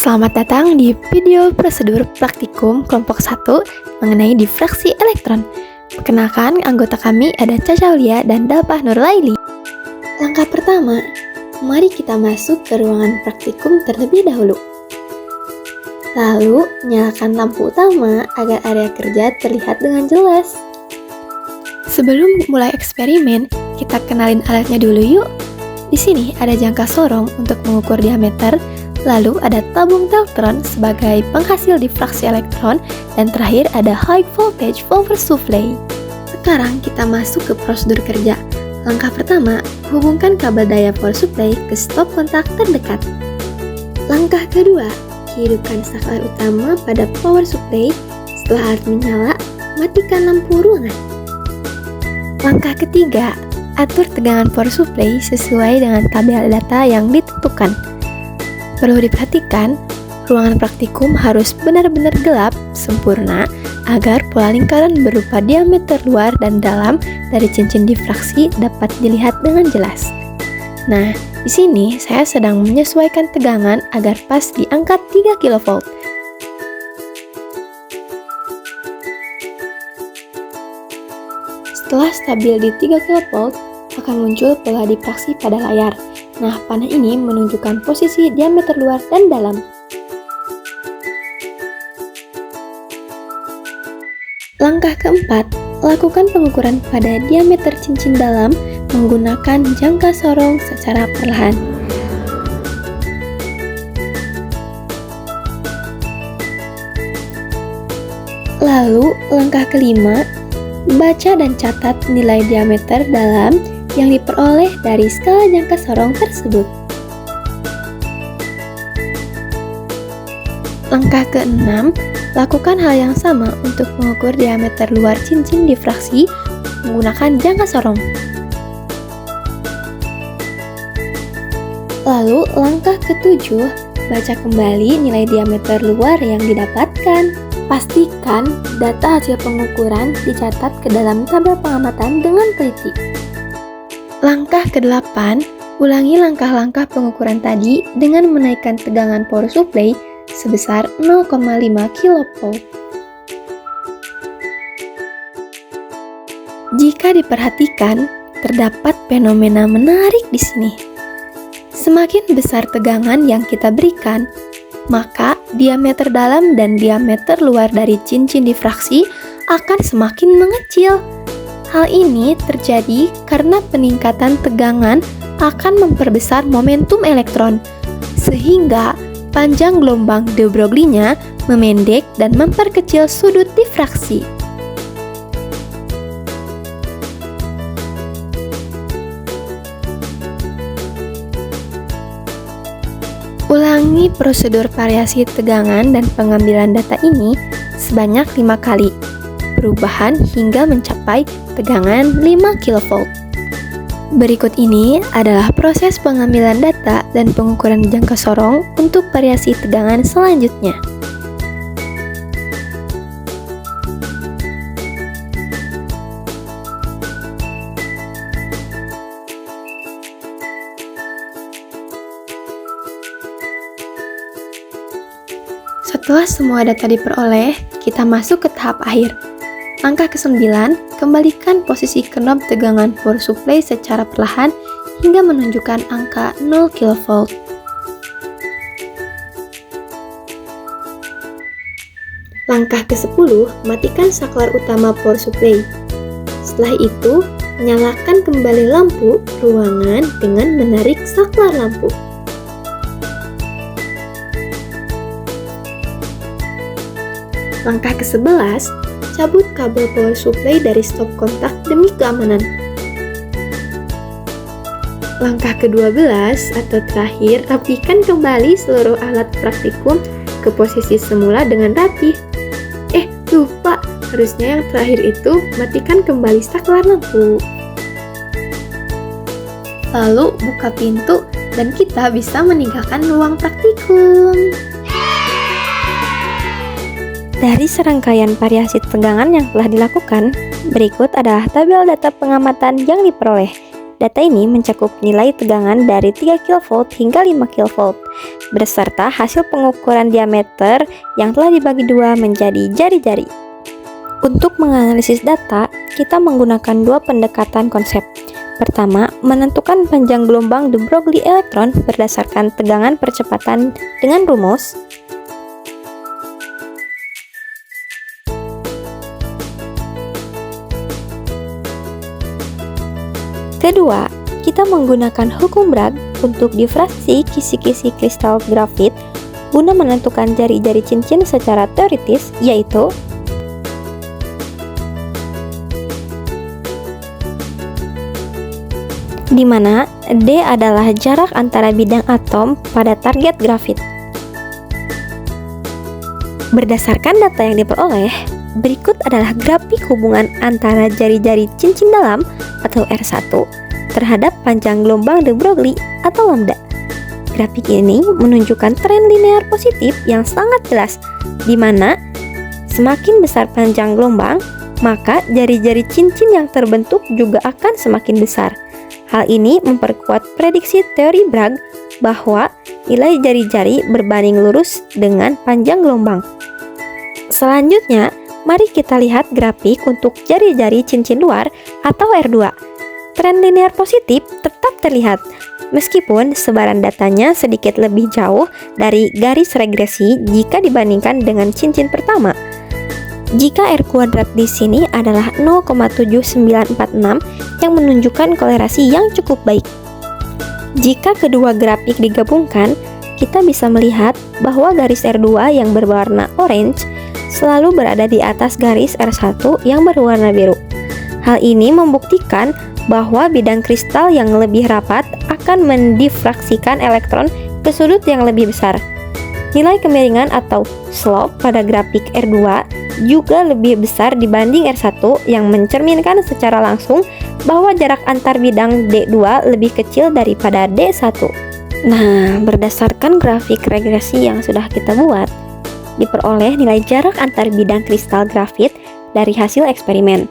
Selamat datang di video prosedur praktikum kelompok 1 mengenai difraksi elektron. Perkenalkan, anggota kami ada Caca Aulia dan Dalpah Nurlaili. Langkah pertama, mari kita masuk ke ruangan praktikum terlebih dahulu. Lalu, nyalakan lampu utama agar area kerja terlihat dengan jelas. Sebelum mulai eksperimen, kita kenalin alatnya dulu yuk. Di sini ada jangka sorong untuk mengukur diameter, lalu ada tabung Teltron sebagai penghasil difraksi elektron, dan terakhir ada high voltage power supply. Sekarang kita masuk ke prosedur kerja. Langkah pertama, hubungkan kabel daya power supply ke stop kontak terdekat. Langkah kedua, hidupkan saklar utama pada power supply. Setelah alat menyala, matikan lampu ruangan. Langkah ketiga, atur tegangan power supply sesuai dengan tabel data yang ditentukan. Perlu diperhatikan, ruangan praktikum harus benar-benar gelap, sempurna, agar pola lingkaran berupa diameter luar dan dalam dari cincin difraksi dapat dilihat dengan jelas. Nah, di sini saya sedang menyesuaikan tegangan agar pas di angka 3 kV. Setelah stabil di 3 kV, akan muncul pola difraksi pada layar. Nah, panah ini menunjukkan posisi diameter luar dan dalam. Langkah keempat, lakukan pengukuran pada diameter cincin dalam menggunakan jangka sorong secara perlahan. Lalu, langkah kelima, baca dan catat nilai diameter dalam yang diperoleh dari skala jangka sorong tersebut. Langkah keenam, lakukan hal yang sama untuk mengukur diameter luar cincin difraksi menggunakan jangka sorong. Lalu, langkah ketujuh, baca kembali nilai diameter luar yang didapatkan. Pastikan data hasil pengukuran dicatat ke dalam tabel pengamatan dengan teliti. Langkah ke-8, ulangi langkah-langkah pengukuran tadi dengan menaikkan tegangan power supply sebesar 0,5 kV. Jika diperhatikan, terdapat fenomena menarik di sini. Semakin besar tegangan yang kita berikan, maka diameter dalam dan diameter luar dari cincin difraksi akan semakin mengecil. Hal ini terjadi karena peningkatan tegangan akan memperbesar momentum elektron, sehingga panjang gelombang de Broglie-nya memendek dan memperkecil sudut difraksi. Ulangi prosedur variasi tegangan dan pengambilan data ini sebanyak 5 kali. Perubahan hingga mencapai tegangan 5 kV. Berikut ini adalah proses pengambilan data dan pengukuran jangka sorong untuk variasi tegangan selanjutnya. Setelah semua data diperoleh, kita masuk ke tahap akhir. Langkah ke-9, kembalikan posisi knob tegangan power supply secara perlahan hingga menunjukkan angka 0 kV. Langkah ke-10, matikan saklar utama power supply. Setelah itu, nyalakan kembali lampu ruangan dengan menarik saklar lampu. Langkah ke-11, cabut kabel power supply dari stop kontak demi keamanan. Langkah ke-12 atau terakhir, rapikan kembali seluruh alat praktikum ke posisi semula dengan rapi. Lupa, harusnya yang terakhir itu matikan kembali saklar lampu. Lalu buka pintu dan kita bisa meninggalkan ruang praktikum. Dari serangkaian variasi tegangan yang telah dilakukan, berikut adalah tabel data pengamatan yang diperoleh Data ini mencakup nilai tegangan dari 3 kV hingga 5 kV, beserta hasil pengukuran diameter yang telah dibagi dua menjadi jari-jari. Untuk menganalisis data, kita menggunakan dua pendekatan konsep. Pertama, menentukan panjang gelombang de Broglie elektron berdasarkan tegangan percepatan dengan rumus Kedua, kita menggunakan hukum Bragg untuk difraksi kisi-kisi kristal grafit guna menentukan jari-jari cincin secara teoritis, yaitu di mana D adalah jarak antara bidang atom pada target grafit. Berdasarkan data yang diperoleh, berikut adalah grafik hubungan antara jari-jari cincin dalam atau R1 terhadap panjang gelombang de Broglie atau lambda. Grafik ini menunjukkan tren linear positif yang sangat jelas, di mana semakin besar panjang gelombang, maka jari-jari cincin yang terbentuk juga akan semakin besar. Hal ini memperkuat prediksi teori Bragg bahwa nilai jari-jari berbanding lurus dengan panjang gelombang. Selanjutnya, mari kita lihat grafik untuk jari-jari cincin luar atau R2. Tren linear positif tetap terlihat, meskipun sebaran datanya sedikit lebih jauh dari garis regresi jika dibandingkan dengan cincin pertama. Jika R kuadrat di sini adalah 0,7946 yang menunjukkan kolerasi yang cukup baik. Jika kedua grafik digabungkan, kita bisa melihat bahwa garis R2 yang berwarna orange selalu berada di atas garis R1 yang berwarna biru. Hal ini membuktikan bahwa bidang kristal yang lebih rapat akan mendifraksikan elektron ke sudut yang lebih besar. Nilai kemiringan atau slope pada grafik R2 juga lebih besar dibanding R1 yang mencerminkan secara langsung bahwa jarak antar bidang D2 lebih kecil daripada D1. Nah, berdasarkan grafik regresi yang sudah kita buat, diperoleh nilai jarak antar bidang kristal grafit dari hasil eksperimen.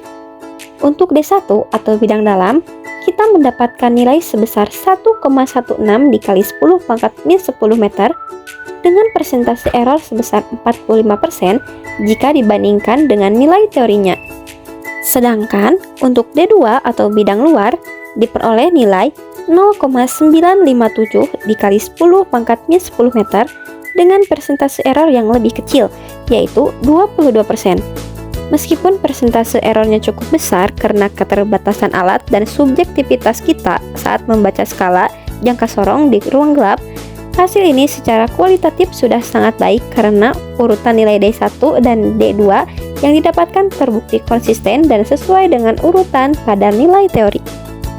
Untuk D1 atau bidang dalam, kita mendapatkan nilai sebesar 1,16 dikali 10 pangkat min 10 meter dengan persentase error sebesar 45% jika dibandingkan dengan nilai teorinya. Sedangkan untuk D2 atau bidang luar diperoleh nilai 0,957 dikali 10 pangkat min 10 meter dengan persentase error yang lebih kecil, yaitu 22%. Meskipun persentase errornya cukup besar karena keterbatasan alat dan subjektivitas kita saat membaca skala jangka sorong di ruang gelap, hasil ini secara kualitatif sudah sangat baik karena urutan nilai D1 dan D2 yang didapatkan terbukti konsisten dan sesuai dengan urutan pada nilai teori.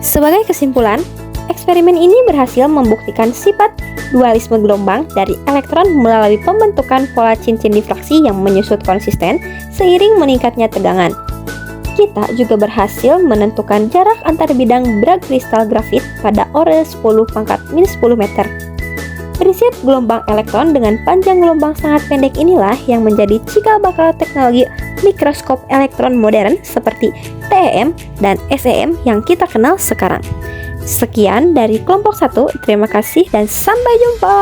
Sebagai kesimpulan, eksperimen ini berhasil membuktikan sifat dualisme gelombang dari elektron melalui pembentukan pola cincin difraksi yang menyusut konsisten seiring meningkatnya tegangan. Kita juga berhasil menentukan jarak antar bidang Bragg kristal grafit pada ore 10 pangkat min 10 meter. Prinsip gelombang elektron dengan panjang gelombang sangat pendek inilah yang menjadi cikal bakal teknologi mikroskop elektron modern seperti TEM dan SEM yang kita kenal sekarang. Sekian dari kelompok 1, terima kasih dan sampai jumpa.